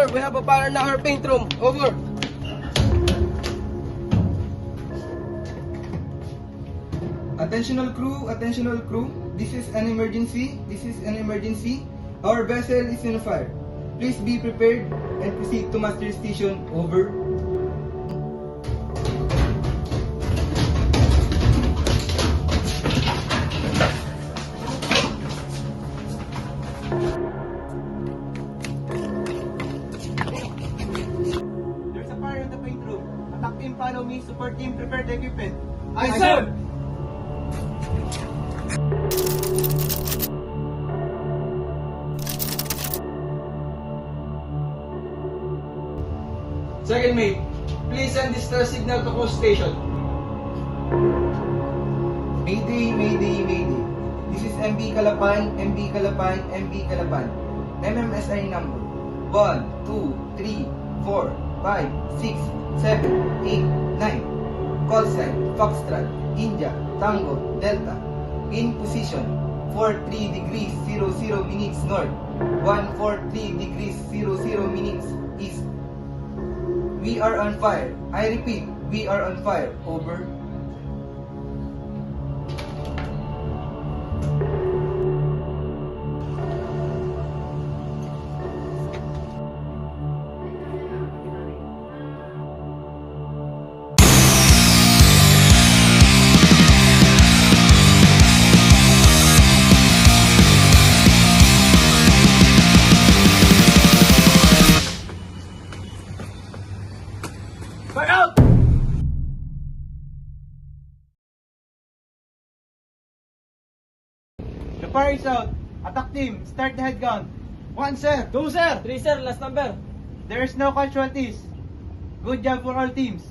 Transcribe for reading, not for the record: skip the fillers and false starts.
Sir, we have a fire in our paint room. Over. Attention all crew. This is an emergency. Our vessel is on fire. Please be prepared and proceed to master station. Over. There's a fire in the paint room. Attack team, follow me. Support team, prepare the equipment. Aye, sir. Second mate, please send distress signal to coast station. Mayday. This is MB Calapan. MMSI number 1, 2, 3, 4, 5, 6, 7, 8, 9. Call sign Foxtrot, India, Tango, Delta. In position 43 degrees 00 minutes north, 143 degrees 00 minutes east. We are on fire. I repeat, we are on fire. Over. Fire out! The fire is out. Attack team, start the head gun. 1, sir. 2, sir. 3, sir. Last number. There is no casualties. Good job for all teams.